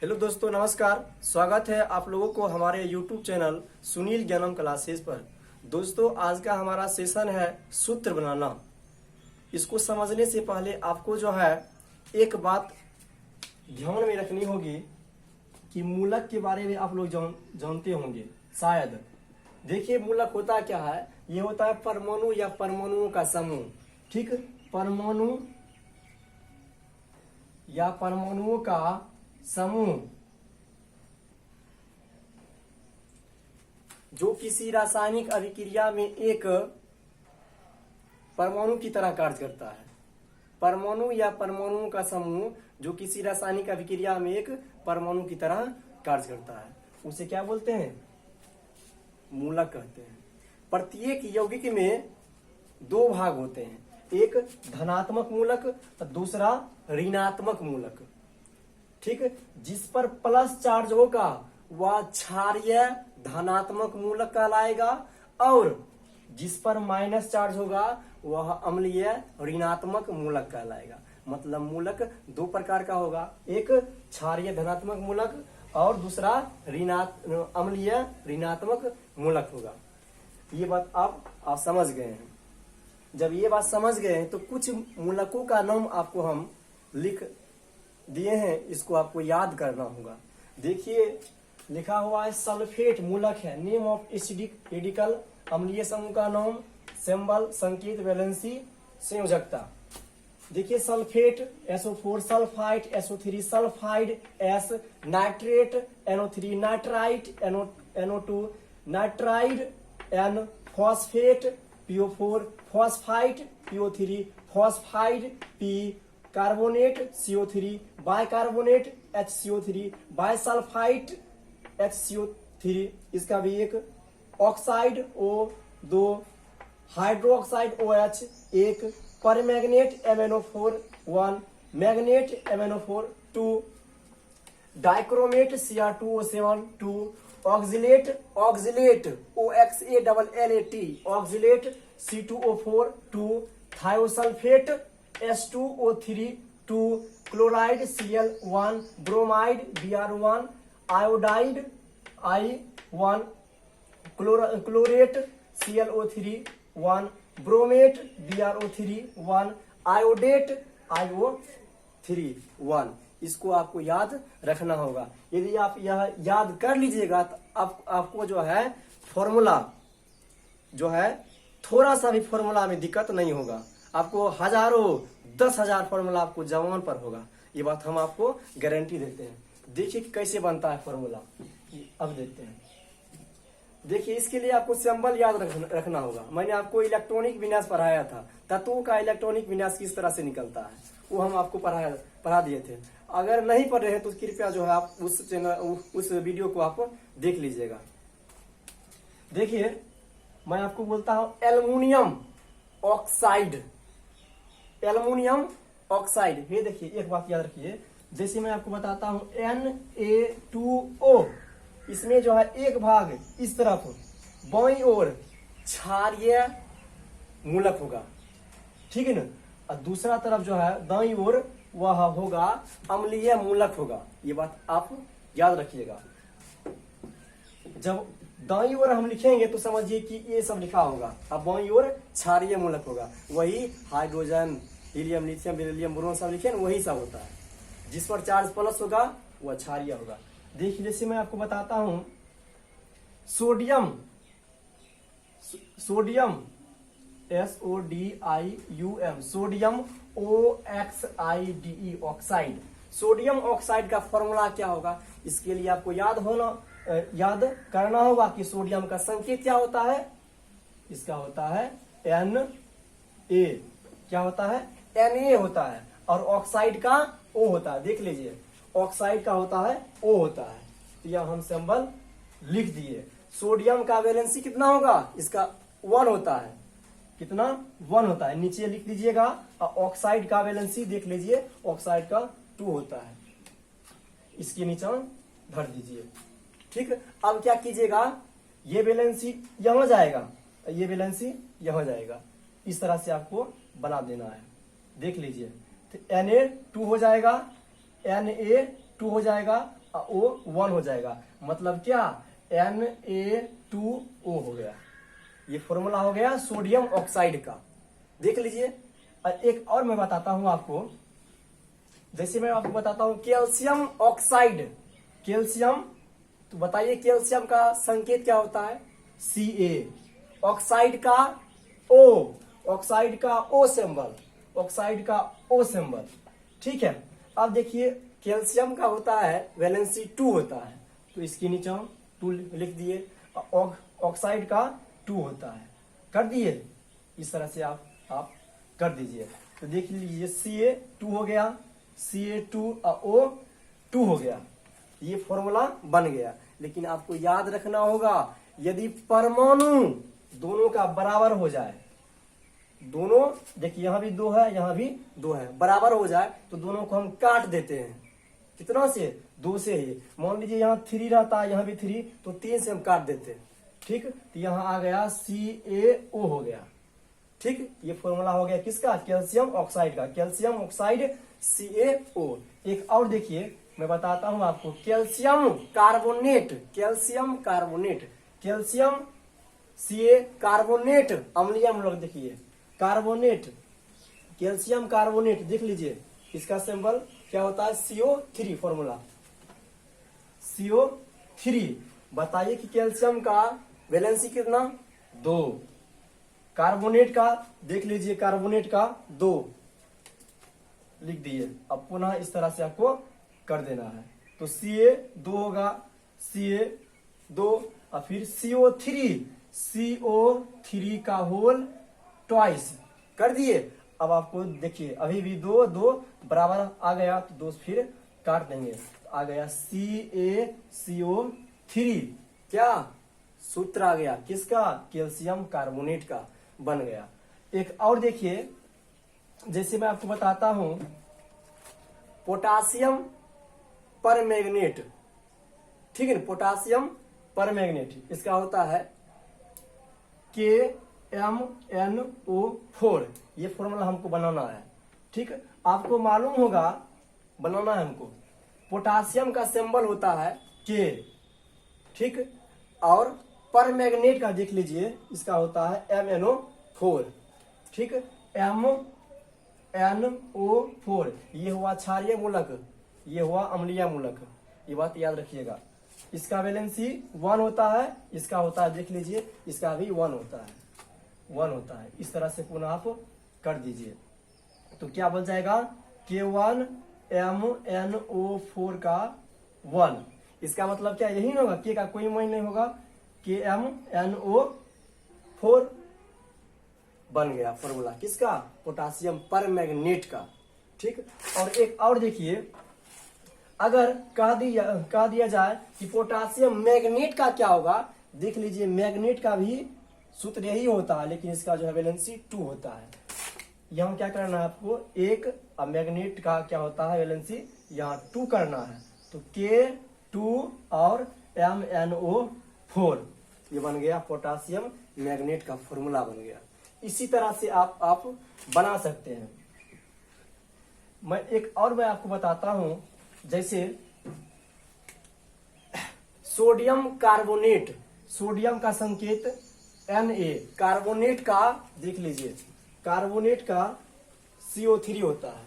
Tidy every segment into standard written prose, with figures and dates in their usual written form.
Hello दोस्तों, नमस्कार। स्वागत है आप लोगों को हमारे YouTube चैनल सुनील ज्ञानम क्लासेस पर। दोस्तों, आज का हमारा सेशन है सूत्र बनाना। इसको समझने से पहले आपको जो है एक बात ध्यान में रखनी होगी कि मूलक के बारे में आप लोग जानते होंगे शायद। देखिए, मूलक होता क्या है? ये होता है परमाणु या परमाणुओं का समूह। ठीक, परमाणु या परमाणुओं का समूह जो किसी रासायनिक अभिक्रिया में एक परमाणु की तरह कार्य करता है। परमाणु या परमाणुओं का समूह जो किसी रासायनिक अभिक्रिया में एक परमाणु की तरह कार्य करता है, उसे क्या बोलते हैं? मूलक कहते हैं। प्रत्येक यौगिक में दो भाग होते हैं, एक धनात्मक मूलक और दूसरा ऋणात्मक मूलक। ठीक, जिस पर प्लस चार्ज होगा वह क्षारीय धनात्मक मूलक कहलाएगा और जिस पर माइनस चार्ज होगा वह अम्लीय ऋणात्मक मूलक कहलाएगा। मतलब मूलक दो प्रकार का होगा, एक क्षारीय धनात्मक मूलक और दूसरा अम्लीय ऋणात्मक मूलक होगा। ये बात आप समझ गए हैं। जब ये बात समझ गए हैं तो कुछ मूलकों का नाम आपको हम लिख दिए हैं, इसको आपको याद करना होगा। देखिए, लिखा हुआ है सल्फेट मूलक है। नेम ऑफ एसिडिक रेडिकल, अम्लीय समूह का नाम, सिंबल, संकेत, वैलेंसी, संयोजकता। देखिए, sulphate SO4 sulphide, SO3 sulphide, S nitrate, NO3 nitrite, NO2 nitride, N phosphate, PO4 phosphide, PO3 phosphide, P carbonate, CO3 bicarbonate, HCO3 bisulphide, HCO3 इसका भी एक ऑक्साइड, O2 हाइड्रोक्साइड, OH एक permanganate, MnO4 1 manganate, MnO4 2 dichromate, Cr2O7 2 oxalate OXALLAT oxalate, C2O4 2 thiosulphate, H2O3 2 chloride, Cl1 bromide, Br1 iodide, I1 chlorate, ClO3 1 bromate, BrO3 1 iodate, IO3 1। इसको आपको याद रखना होगा। यदि आप यह याद कर लीजिएगा तो आपको जो है फॉर्मूला जो है थोड़ा सा भी फॉर्मूला में दिक्कत नहीं होगा। आपको हजारों 10,000 फॉर्मूला आपको जवान पर होगा। ये बात हम आपको गारंटी देते हैं। देखिए कि कैसे बनता है फॉर्मूला, अब देखते हैं। देखिए, इसके लिए आपको सिंबल याद रखना होगा। मैंने आपको इलेक्ट्रॉनिक विन्यास पढ़ाया था, तत्वों का इलेक्ट्रॉनिक विन्यास किस तरह से निकलता है, वो हम आपको पढ़ा दिए थे। अगर नहीं पढ़ रहे हैं तो कृपया जो है आप उस वीडियो को आप देख लीजिएगा। देखिए, मैं आपको बोलता हूं एल्युमिनियम ऑक्साइड, एल्युमिनियम ऑक्साइड। ये देखिए, एक बात याद रखिए, जैसे मैं आपको बताता हूं Na2O, इसमें जो है एक भाग इस तरफ बाईं ओर क्षारीय मूलक होगा, ठीक है ना, और दूसरा तरफ जो है दाईं ओर वह होगा अम्लीय मूलक होगा। ये बात आप याद रखिएगा। जब दाईं ओर हम लिखेंगे तो समझिए कि ये सब लिखा होगा, अब बाईं ओर क्षारीय मूलक होगा। वही hydrogen, helium, lithium, beryllium, boron सब लिखे वही सब होता है। जिस पर चार्ज प्लस होगा वह क्षारीय होगा। देखिए, जैसे मैं आपको बताता हूं sodium, sodium SODIUM, sodium OXIDE oxide. Sodium oxide का फॉर्मूला क्या होगा? इसके लिए आपको याद करना होगा कि सोडियम का संकेत क्या होता है। इसका होता है Na। क्या होता है? Na होता है। और ऑक्साइड का O होता है। देख लीजिए, ऑक्साइड का होता है O होता है। तो यह हम सिंबल लिख दिए। सोडियम का वैलेंसी कितना होगा? इसका 1 होता है। कितना? 1 होता है। नीचे लिख लीजिएगा। और ऑक्साइड का वैलेंसी देख लीजिए, ऑक्साइड का 2 होता है। इसके नीचे भर दीजिए। ठीक, अब क्या कीजिएगा, ये वैलेंसी यहां जाएगा, ये वैलेंसी यहां जाएगा। इस तरह से आपको बना देना है। देख लीजिए, तो Na 2 हो जाएगा, Na 2 हो जाएगा NaO1 हो जाएगा। मतलब क्या, Na2O हो गया। ये फॉर्मूला हो गया सोडियम ऑक्साइड का। देख लीजिए। एक और मैं बताता हूं आपको, जैसे मैं आपको बताता हूं कैल्शियम ऑक्साइड, कैल्शियम, तो बताइए कैल्शियम का संकेत क्या होता है, Ca। ऑक्साइड का O, ऑक्साइड का O सिंबल, ऑक्साइड का O सिंबल। ठीक है। अब देखिए कैल्शियम का होता है वैलेंसी 2 होता है, तो इसके नीचे हम 2 लिख दिए। ऑक्साइड का 2 होता है, कर दिए। इस तरह से आप कर दीजिए। तो देख लीजिए Ca2 हो गया, Ca2O2 हो गया। ये फॉर्मूला बन गया। लेकिन आपको याद रखना होगा, यदि परमाणु दोनों का बराबर हो जाए, दोनों देखिए यहां भी 2 है, यहां भी 2 है, बराबर हो जाए तो दोनों को हम काट देते हैं। कितना से, 2 से ही। मान लीजिए यहाँ 3 रहता है, यहाँ भी 3, तो 3 से हम काट देते हैं। ठीक, तो यहाँ आ गया CaO हो गया। ठीक, ये फॉर्मूला हो गया किसका, कैल्शियम ऑक्साइड का, कैल्शियम ऑक्साइड CaO। एक और देखिए मैं बताता हूं आपको, calcium carbonate, calcium carbonate, calcium Ca carbonate, अम्लीय अम्ल, देखिए कार्बोनेट, कैल्शियम कार्बोनेट, देख लीजिए इसका सिंबल क्या होता है, CO3 फॉर्मूला, CO3। बताइए कि कैल्शियम का वैलेंसी कितना, 2। कार्बोनेट का देख लीजिए, कार्बोनेट का 2 लिख दिए। अब पुनः इस तरह से आपको कर देना है। तो Ca2 होगा, Ca2, और फिर CO3 का होल ट्वाइस कर दिए। अब आपको देखिए अभी भी 2 बराबर आ गया, तो 2 फिर काट देंगे, आ गया CaCO3। क्या सूत्र आ गया, किसका, कैल्शियम कार्बोनेट का बन गया। एक और देखिए, जैसे मैं आपको बताता हूं पोटासियम परमैंगनेट, ठीक है, पोटासियम परमैंगनेट, इसका होता है KMnO4। ये फॉर्मूला हमको बनाना है। ठीक, आपको मालूम होगा, बनाना है हमको। पोटासियम का सिंबल होता है K, ठीक, और परमैंगनेट का देख लीजिए, इसका होता है MnO4। ठीक, MnO4, ये हुआ क्षारीय मूलक, ये हुआ अम्लीय मूलक। ये बात याद रखिएगा। इसका वैलेंसी 1 होता है, इसका होता है, देख लीजिए इसका भी 1 होता है, 1 होता है। इस तरह से पुनः आप कर दीजिए। तो क्या बन जाएगा, K1MnO4 का 1। इसका मतलब क्या, यही ना होगा, K का कोई मान नहीं होगा, KMnO4 बन गया फॉर्मूला किसका, पोटासियम परमैंगनेट का। ठीक, और एक और देखिए, अगर कह दिया जाए कि पोटासियम मैग्नेट का क्या होगा, देख लीजिए मैग्नेट का भी सूत्र यही होता है, लेकिन इसका जो है वैलेंसी 2 होता है। यहाँ क्या करना है आपको, एक, और मैग्नेट का क्या होता है वैलेंसी, यहाँ 2 करना है। तो K2 और MnO4, ये बन गया पोटासियम मैग्नेट का फॉर्मूला बन गया। इसी तरह से आप बना सकते हैं। मैं एक और मैं आपको बताता हूं, जैसे सोडियम कार्बोनेट, सोडियम का संकेत Na, कार्बोनेट का देख लीजिए, कार्बोनेट का CO3 होता है।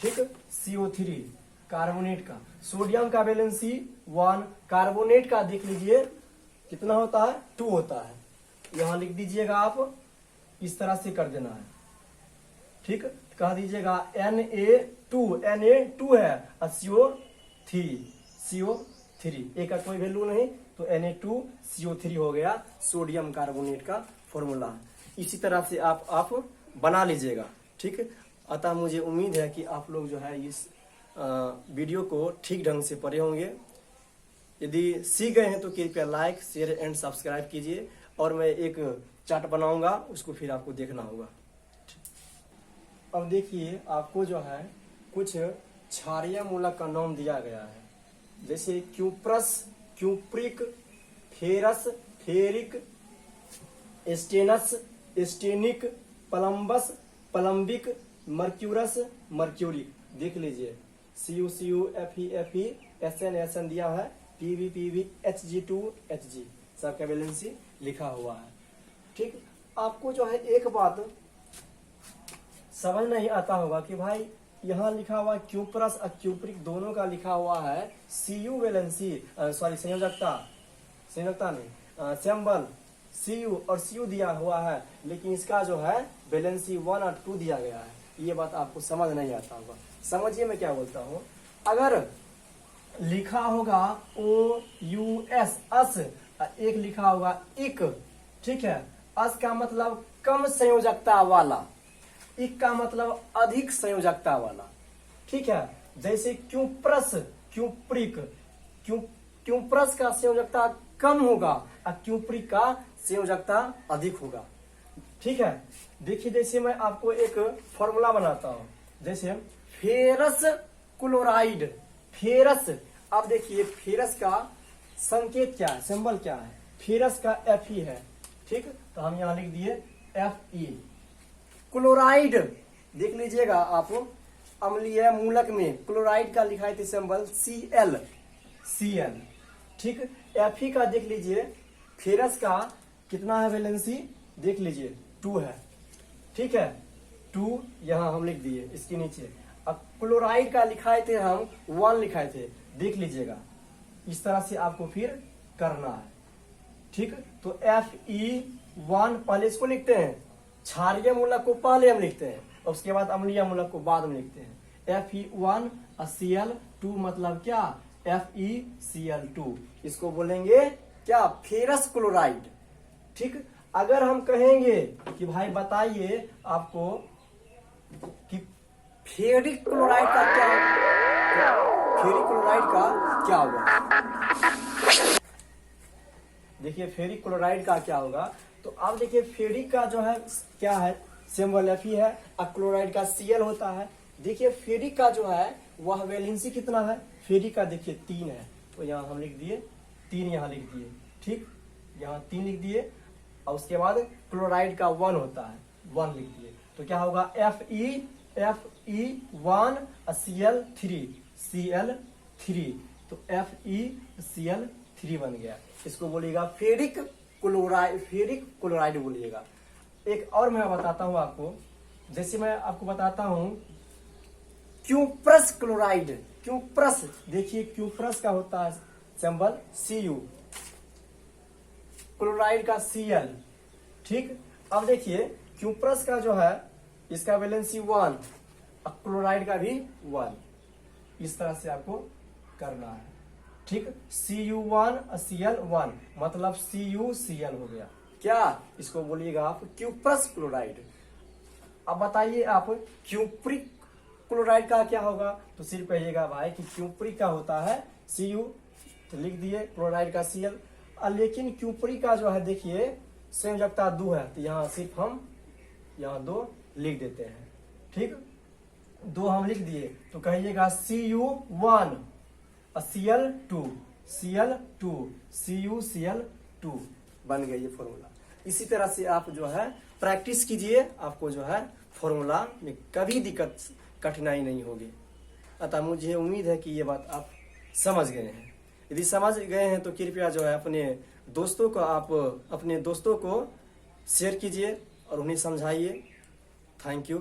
ठीक, CO3 कार्बोनेट का, सोडियम का वैलेंसी 1, कार्बोनेट का देख लीजिए कितना होता है, 2 होता है। यहां लिख दीजिएगा आप, इस तरह से कर देना है। ठीक, कह दीजिएगा Na2 है, और CO3, ए का कोई वैल्यू नहीं, तो Na2CO3 हो गया सोडियम कार्बोनेट का फॉर्मूला। इसी तरह से आप बना लीजिएगा। ठीक, अतः मुझे उम्मीद है कि आप लोग जो है इस वीडियो को ठीक ढंग से पढ़े होंगे। यदि सीख गए हैं तो कृपया लाइक, शेयर एंड सब्सक्राइब कीजिए। और मैं एक चार्ट बनाऊंगा, उसको फिर आपको देखना होगा। अब देखिए, आपको जो है कुछ क्षारीय मूलक का नाम दिया गया है, जैसे cuprous, cupric, ferrous, ferric, stannous, stannic, plumbous, plumbic, mercurous, mercuric. देख लीजिए CuCu, Fe, SN दिया है, PV Hg2 Hg, सबका वैलेंसी लिखा हुआ है। ठीक, आपको जो है एक बात समझ नहीं आता होगा कि भाई यहाँ लिखा हुआ क्यूप्रस और क्यूप्रिक दोनों का लिखा हुआ है Cu वैलेंसी, सॉरी संयोजकता नहीं, सिंबल Cu और Cu दिया हुआ है, लेकिन इसका जो है वैलेंसी 1 और 2 दिया गया है। ये बात आपको समझ नहीं आता होगा। समझिए मैं क्या बोलता हूँ, अगर लिखा होगा OUS अस, एक लिखा होगा इक, ठीक है, अस का मतलब कम संयोजकता वाला, इक का मतलब अधिक संयोजकता वाला, ठीक है। जैसे क्यूप्रस क्यूप्रिक, क्यूप्रस का संयोजकता कम होगा और क्यूप्रिक का संयोजकता अधिक होगा, ठीक है। देखिए जैसे मैं आपको एक फॉर्मूला बनाता हूं, जैसे फेरस क्लोराइड, फेरस, अब देखिए फेरस का संकेत क्या है, सिंबल क्या है, फेरस का Fe है, ठीक, तो हम यहां लिख दिए Fe। क्लोराइड देख लीजिएगा आप, अम्लीय मूलक में क्लोराइड का लिखा है सिंबल Cl, ठीक। Fe का देख लीजिए, फेरस का कितना है वैलेंसी, देख लीजिए 2 है, ठीक है, 2 यहां हम लिख दिए इसके नीचे। अब क्लोराइड का लिखाए थे हम 1 लिखाए थे, देख लीजिएगा, इस तरह से आपको फिर करना है, ठीक। तो Fe1 पहले इसको लिखते हैं, क्षारीय मूलक को पहले हम लिखते हैं और उसके बाद अम्लीय मूलक को बाद में लिखते हैं। Fe1 और Cl2 मतलब क्या, FeCl2, इसको बोलेंगे क्या, फेरस क्लोराइड, ठीक। अगर हम कहेंगे कि भाई बताइए आपको कि फेरिक क्लोराइड का क्या, फेरिक क्लोराइड का क्या होगा, देखिए फेरिक क्लोराइड का क्या होगा। तो अब देखिए फेरिक का जो है क्या है, सिंबल Fe है और क्लोराइड का Cl होता है। देखिए फेरिक का जो है वह वैलेंसी कितना है, फेरिक का देखिए 3 है, तो यहाँ हम लिख दिए 3, यहाँ लिख दिए, ठीक, यहाँ 3 लिख दिए और उसके बाद क्लोराइड का 1 होता है, 1 लिख दिए, तो क्या होगा Fe1 Cl3, तो FeCl3 बन गया। इसको बोलिएगा फेरिक क्लोराइड बोलिएगा। एक और मैं बताता हूं आपको, जैसे मैं आपको बताता हूं क्यूप्रस क्लोराइड, क्यूप्रस, देखिए क्यूप्रस का होता है सिंबल Cu, क्लोराइड का Cl, ठीक। अब देखिए क्यूप्रस का जो है इसका वैलेंसी 1 और क्लोराइड का भी 1, इस तरह से आपको करना है, ठीक। Cu1 Cl1 मतलब CuCl हो गया, क्या, इसको बोलिएगा आप क्यूप्रस क्लोराइड। अब बताइए आप क्यूप्रिक क्लोराइड का क्या होगा, तो सिर्फ कहिएगा भाई कि क्यूप्रिक का होता है Cu, तो लिख दिए क्लोराइड का Cl, लेकिन क्यूप्रिक का जो है देखिए संयोजकता 2 है, तो यहाँ सिर्फ हम यहाँ 2 लिख देते हैं, ठीक, 2 हम लिख दिए, तो कहिएगा Cu1 Cl2 CuCl2 बन गया ये फॉर्मूला। इसी तरह से आप जो है प्रैक्टिस कीजिए, आपको जो है फॉर्मूला में कभी दिक्कत कठिनाई नहीं होगी। अतः मुझे उम्मीद है कि ये बात आप समझ गए हैं। यदि समझ गए हैं तो कृपया जो है अपने दोस्तों को शेयर कीजिए और उन्हें समझाइए। Thank you.